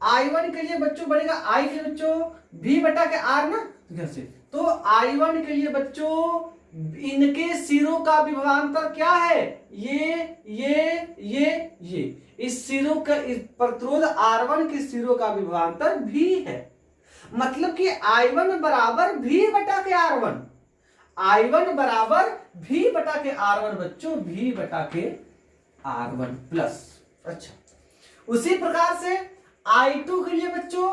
I1 के लिए बच्चों बनेगा I के लिए बच्चों V बटा के R ना, कैसे? तो I1 के लिए बच्चों इनके सिरों का विभवांतर क्या है? ये इस सिरों का, इस प्रतिरोध R1 के सिरों का विभवांतर V है। मतलब कि I1 बराबर V बटा के R1, I1 बराबर V बटा के R1 बच्चों, V बटा के R1 प्लस। अच्छा, उसी प्रकार से I2 के लिए बच्चों,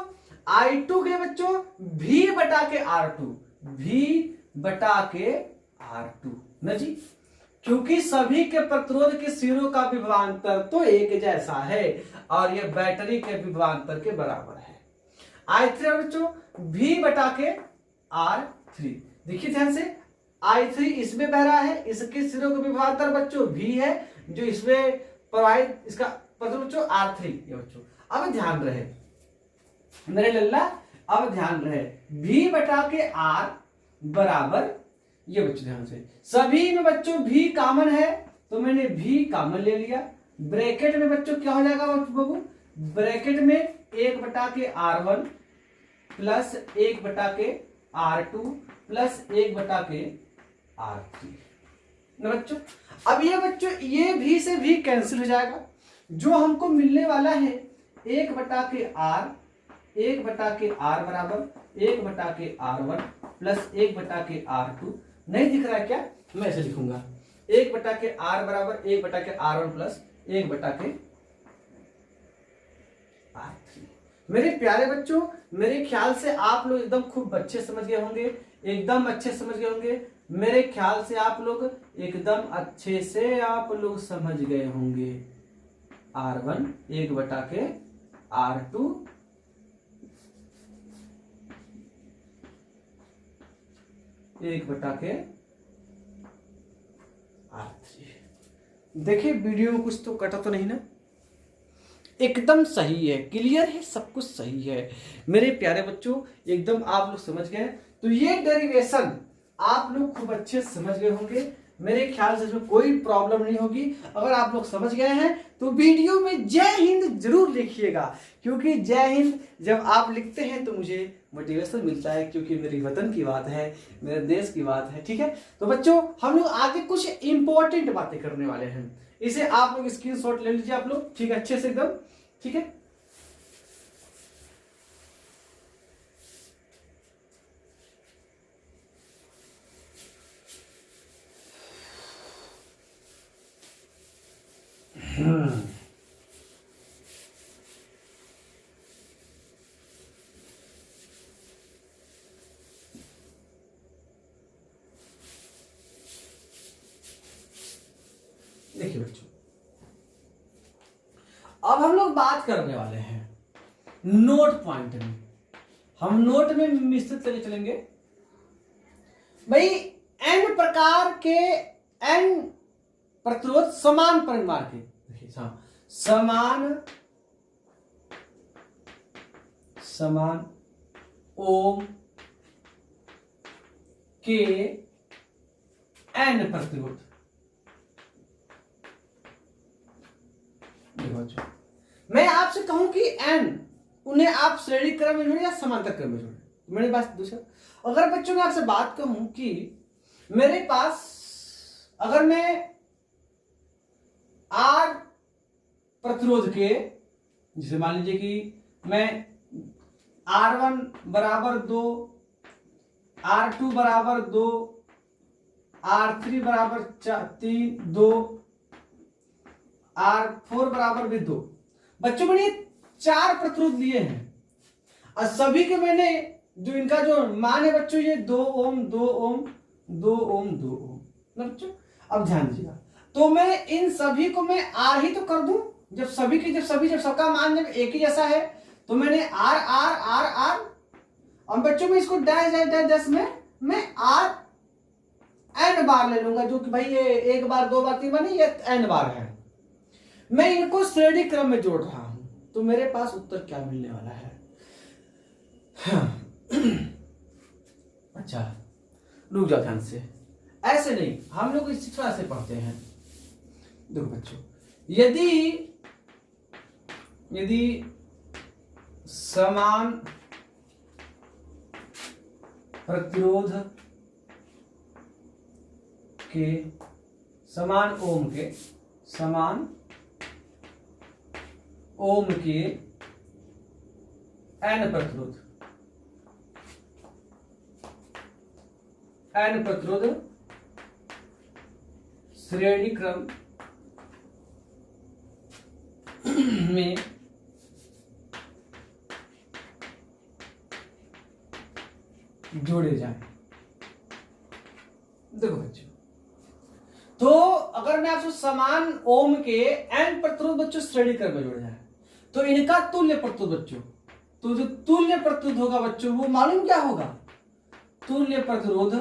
I2 के लिए बच्चों V बटा के R2, V बटा के R2 न जी, क्योंकि सभी के प्रतिरोध के सिरों का विभवांतर तो एक जैसा है और यह बैटरी के विभवांतर के बराबर है। I3 बच्चों V बटा के R3, देखिए ध्यान से, I3 इसमें बह रहा है, इसके सिरों का विभवांतर बच्चों V है, जो इसमें प्रवाहित इसका प्रतिरोध बच्चों R3। ये बच्चों अब ध्यान रहे मेरे लल्ला, अब ध्यान रहे V बटा के R बराबर, ये बच्चों ध्यान से, सभी में बच्चों V कॉमन है तो मैंने V कॉमन ले लिया। ब्रैकेट में बच्चों क्या हो जाएगा बाबू? ब्रैकेट में 1 बटा के R1 प्लस 1 बटा के R2 प्लस 1 बटा के R3 न बच्चों। अब ये बच्चों ये V से V कैंसिल हो जाएगा, जो हमको मिलने वाला है 1 बटा के R, 1 बटा के R बराबर 1 बटा के R1 प्लस 1 बटा के R2। नहीं दिख रहा है क्या? मैं ऐसे लिखूंगा 1 बटा के R बराबर 1 बटा के R1 प्लस 1 बटा के R3। मेरे प्यारे बच्चों, मेरे ख्याल से आप लोग एकदम खूब अच्छे समझ गए होंगे, एकदम अच्छे समझ गए होंगे। मेरे ख्याल से आप लोग एकदम अच्छे से आप लोग समझ गए होंगे। R1 1 बटा के R2 1 बटा के R3। देखिए वीडियो में कुछ तो कटा तो नहीं ना? एकदम सही है, क्लियर है, सब कुछ सही है मेरे प्यारे बच्चों, एकदम आप लोग समझ गए। तो ये डेरिवेशन आप लोग खूब अच्छे समझ गए होंगे, मेरे ख्याल से इसमें कोई प्रॉब्लम नहीं होगी। अगर आप लोग समझ गए हैं तो वीडियो में जय हिंद जरूर लिखिएगा, क्योंकि जय हिंद जब आप लिखते हैं तो मुझे मोटिवेशन मिलता है, क्योंकि मेरी वतन की बात है, मेरे देश की बात है। ठीक है, तो बच्चों हम लोग आगे कुछ इंपॉर्टेंट बातें करने वाले हैं, इसे आप लोग स्क्रीनशॉट ले लीजिए आप लोग, ठीक है, अच्छे से एकदम, ठीक है। देखिए बच्चों, अब हम लोग बात करने वाले हैं नोट पॉइंट में। हम नोट में मिश्रित लेके चलेंगे भाई। एन प्रकार के एन प्रतिरोध समान परिमाण के, देखिए समान ओम के एन प्रतिरोध। मैं आपसे कहूं कि एन, उन्हें आप श्रेणी क्रम में जोड़े या समांतर क्रम में जोड़े। मेरे पास दूसरा, अगर बच्चों में आपसे बात कहूं कि मेरे पास, अगर मैं आर प्रतिरोध के, जिसे मान लीजिए कि मैं R1 बराबर 2, R2 बराबर 2, R3 बराबर 3, 2, R4 बराबर भी 2। बच्चों मैंने 4 प्रतिरोध लिए हैं और सभी के मैंने जो इनका जो मान है बच्चों, ये 2 ओम 2 ओम 2 ओम 2 ओम ना बच्चों। अब ध्यान दीजिएगा, तो मैं इन सभी को मैं आर ही तो कर दूं। जब सबका मान जब एक ही जैसा है तो मैंने आर आर आर आर, अब बच्चों में इसको डैश डैश डैश डैश में मैं आर एन बार ले लूंगा, जो कि भाई ये 1 बार 2 बार 3 बार नहीं, ये एन बार है। मैं इनको श्रेणी क्रम में जोड़ रहा हूं, तो मेरे पास उत्तर क्या मिलने वाला है? अच्छा रुक जाओ ध्यान से, ऐसे नहीं, हम लोग इसी तरह से पढ़ते हैं। देखो बच्चों, यदि समान प्रतिरोध के समान ओम के एन प्रतिरोध श्रेणी क्रम में जोड़े जाएं। देखो बच्चों, तो अगर मैं आपसे समान ओम के एन प्रतिरोध बच्चों श्रेणी क्रम में जोड़े जाए, तो इनका तुल्य प्रतिरोध बच्चों, तो जो तुल्य प्रतिरोध होगा बच्चों, वो मालूम क्या होगा? तुल्य प्रतिरोध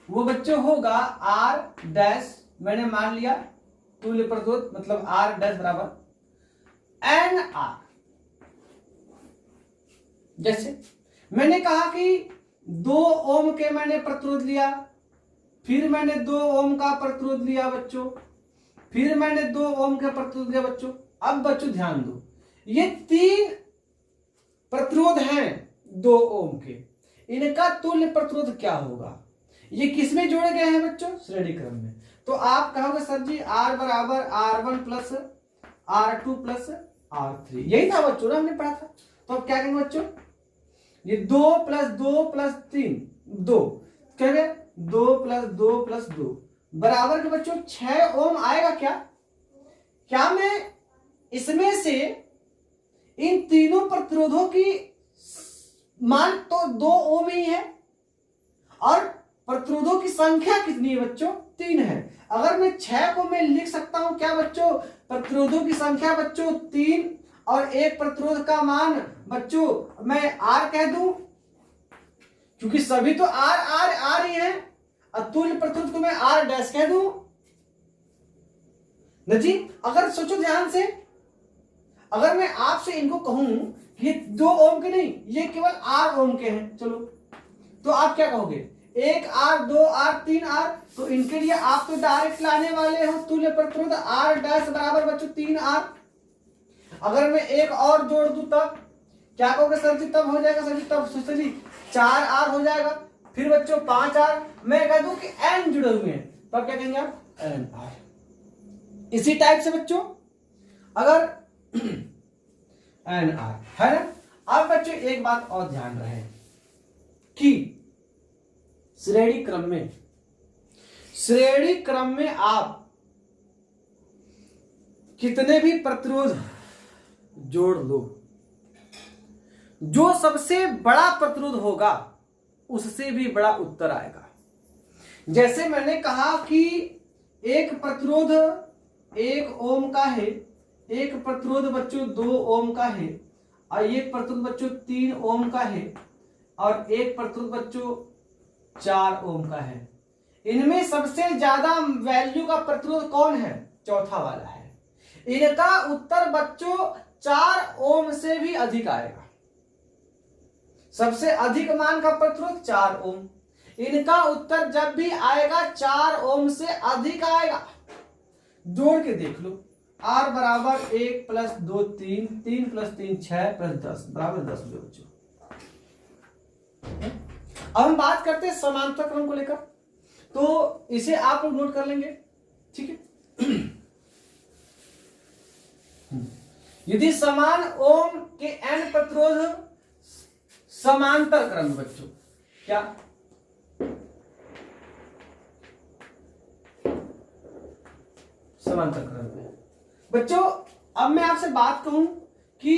वो बच्चों होगा आर डैश, मैंने मान लिया तुल्य प्रतिरोध मतलब आर डैश बराबर एन आर। जैसे मैंने कहा कि 2 ओम के मैंने प्रतिरोध लिया, फिर मैंने 2 ओम का प्रतिरोध लिया बच्चों, फिर मैंने 2 ओम का प्रतिरोध लिया बच्चों। अब बच्चों ध्यान दो, ये 3 प्रतिरोध हैं 2 ओम के, इनका तुल्य प्रतिरोध क्या होगा? ये किसमें जोड़े गए हैं बच्चों? श्रेणी क्रम में। तो आप कहोगे सर जी R बराबर R1 plus R2 plus R3, यही था बच्चों ना, हमने पढ़ा था। तो अब क्या कहेंगे बच्चों? ये 2 प्लस 2 प्लस 3 2, क्या है 2 प्लस 2 प्लस 2 बराबर के बच्चों 6 ओम आएगा। क्या मैं इसमें से इन तीनों प्रतिरोधों की मान तो 2 ओम ही है, और प्रतिरोधों की संख्या कितनी है बच्चों? 3 है। अगर मैं 6 को मैं लिख सकता हूं क्या बच्चों? प्रतिरोधों की संख्या बच्चों 3 और एक प्रतिरोध का मान बच्चों मैं R कह दूं, क्योंकि सभी तो R R R ही है। अतुल्य प्रतिरोध को मैं R डैश कह दूं न जी। अगर सोचो ध्यान से, अगर मैं आपसे इनको कहूं कि ये 2 ओम के नहीं, ये केवल R ओम के हैं, चलो तो आप क्या कहोगे? 1 R 2 R 3 R, तो इनके लिए आप तो डायरेक्ट लाने वाले हो तुल्य प्रतिरोध R डैश बराबर बच्चों 3 R। अगर मैं एक और जोड़ दूं तब क्या कहोगे सर जी? तब हो जाएगा सर जी, तब सोचो जी 4 R हो जाएगा, फिर बच्चों 5 R, मैं कह दूं कि N जुड़े हुए हैं, तब क्या कहेंगे आप? N R। इसी टाइप से बच्चों अगर N R है ना। अब बच्चों एक बात और ध्यान रहे कि श्रेणी क्रम में आप कितने भी प्रतिरोध जोड़ लो, जो सबसे बड़ा प्रतिरोध होगा उससे भी बड़ा उत्तर आएगा। जैसे मैंने कहा कि एक प्रतिरोध 1 ओम का है, एक प्रतिरोध बच्चों 2 ओम का है, और एक प्रतिरोध बच्चों 3 ओम का है, और एक प्रतिरोध बच्चों 4 ओम का है। इनमें सबसे ज्यादा वैल्यू का प्रतिरोध कौन है? चौथा वाला है। इनका उत्तर बच्चों 4 ओम से भी अधिक आएगा। सबसे अधिक मान का प्रतिरोध 4 ओम। इनका उत्तर जब भी आएगा 4 ओम से अधिक आएगा। जोड़ के देख लो, R बराबर 1 + 2 3, 3 + 3 6 + 10 बराबर 10 हुए बच्चों। अब हम बात करते हैं समांतर क्रम को लेकर, तो इसे आप लोग नोट कर लेंगे, ठीक है। यदि समान ओम के n प्रतिरोध समांतर क्रम बच्चों, क्या समांतर क्रम में बच्चों, अब मैं आपसे बात कहूं कि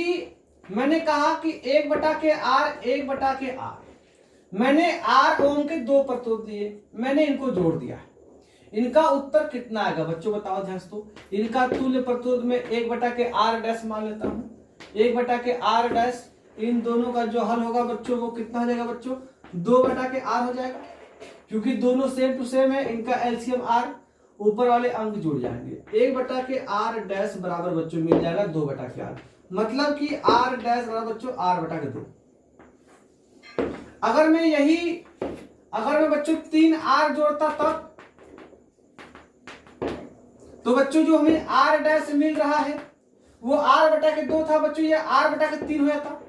मैंने कहा कि 1/r 1/r, मैंने r ओम के 2 प्रतिरोध दिए, मैंने इनको जोड़ दिया, इनका उत्तर कितना आएगा बच्चों बताओ ध्यान से। तो इनका तुल्य प्रतिरोध में 1/r' मान लेता हूं, 1/r', इन दोनों का जो हल होगा बच्चों वो कितना हो जाएगा बच्चों? 2/r हो जाएगा, क्योंकि दोनों सेम टू सेम है, इनका एलसीएम r, ऊपर वाले अंक जुड़ जाएंगे। 1/r' बराबर बच्चों मिल जाएगा 2/r, मतलब कि r' बराबर बच्चों r/2। अगर मैं बच्चों 3r जोड़ता तब, तो बच्चों जो हमें r' मिल रहा है वो r/2 था बच्चों, ये r/3 हुआ था।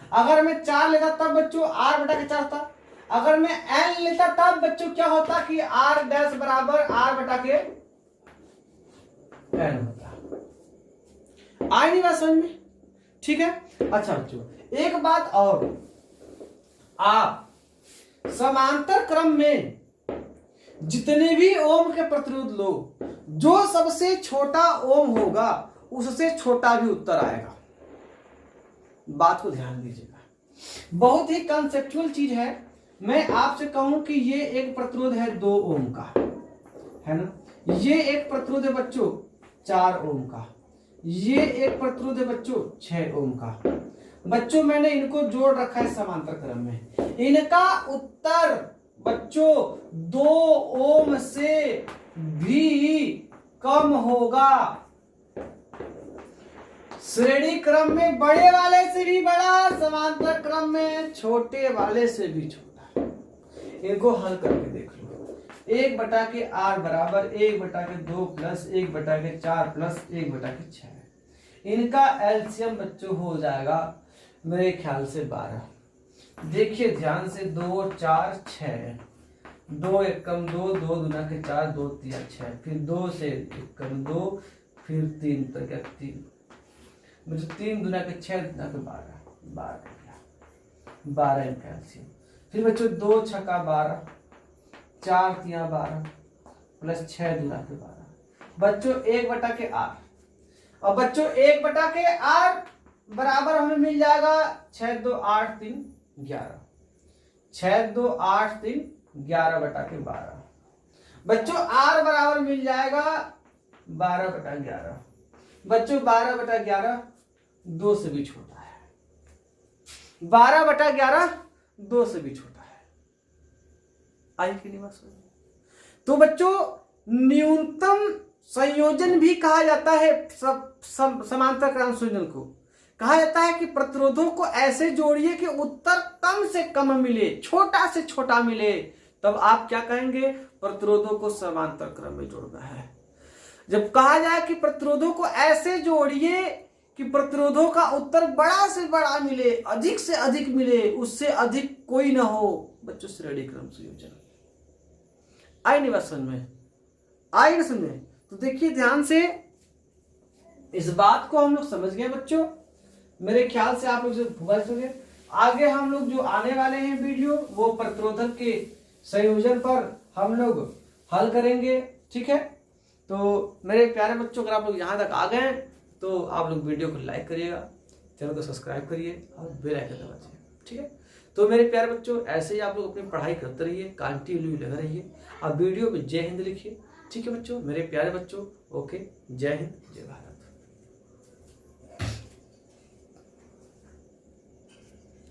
अगर मैं 4 लेता तब बच्चों r/4 था। अगर मैं n लेता तब बच्चों क्या होता कि r' बराबर r/n होता। आई नहीं बात समझ में? ठीक है। अच्छा बच्चों एक बात और, आप समांतर क्रम में जितने भी ओम के प्रतिरोध लो, जो सबसे छोटा ओम होगा उससे छोटा भी उत्तर आएगा। बात को ध्यान दीजिएगा, बहुत ही कंसेप्चुअल चीज है। मैं आपसे कहूं कि ये एक प्रतिरोध है 2 ओम का, है ना, ये एक प्रतिरोध है बच्चों 4 ओम का, ये एक प्रतिरोध है बच्चों 6 ओम का। बच्चों मैंने इनको जोड़ रखा है समांतर क्रम में, इनका उत्तर बच्चों 2 ओम से भी कम होगा। श्रेणी क्रम में बड़े वाले से भी बड़ा, समांतर क्रम में छोटे वाले से भी छोटा। इनको हल करके देख लो। 1/r बराबर 1/2 + 1/4 + 1/6। इनका एलसीएम बच्चों हो जाएगा मेरे ख्याल से 12। देखिए ध्यान से, 2 4 6, 2 एकम 2, 2 दूना के 4, 2 3 6, फिर 2 से एकम 2, फिर 3 तक 3, मुझे 3 दूना के 6, दूना के 12 इनका एलसीएम। फिर बच्चों 2 छक्का 12, 4 3 12 + 6 दूना के 12 बच्चों 1/r। और बच्चों 1/r बराबर हमें मिल जाएगा 6 2 8 3 11, 6 2 8 3 11/12। बच्चों r बराबर मिल जाएगा 12/11। बच्चों 12/11 2 से भी छोटा है, 12/11 2 से भी छोटा है। आई कि नहीं बात समझ? तो बच्चों न्यूनतम संयोजन भी कहा जाता है, समांतर क्रम संयोजन को कहा जाता है कि प्रतिरोधों को ऐसे जोड़िए कि उत्तर कम से कम मिले, छोटा से छोटा मिले, तब आप क्या कहेंगे? प्रतिरोधों को समांतर क्रम में जोड़ना है। जब कहा जाए कि प्रतिरोधों को ऐसे जोड़िए कि प्रतिरोधों का उत्तर बड़ा से बड़ा मिले, अधिक से अधिक मिले, उससे अधिक कोई ना हो, बच्चों श्रेणी क्रम संयोजन। आई नहीं बात समझ में? आई ना समझ में? तो देखिए ध्यान से, इस बात को हम लोग समझ गए बच्चों। मेरे ख्याल से आप लोग समझ गए। आगे हम लोग जो आने वाले हैं वीडियो, वो प्रतिरोधक के संयोजन पर हम लोग हल करेंगे, ठीक है। तो मेरे प्यारे बच्चों, अगर आप लोग यहाँ तक आ गए हैं तो आप लोग वीडियो को लाइक करिएगा, चैनल को सब्सक्राइब करिए और बेल आइकन दबाइए, ठीक है। तो मेरे प्यारे बच्चों, ऐसे ही आप लोग अपनी पढ़ाई करते रहिए, कंटिन्यू लगे रहिए, आप वीडियो में जय हिंद लिखिए, ठीक है बच्चों, मेरे प्यारे बच्चों। ओके, जय हिंद, जय भारत।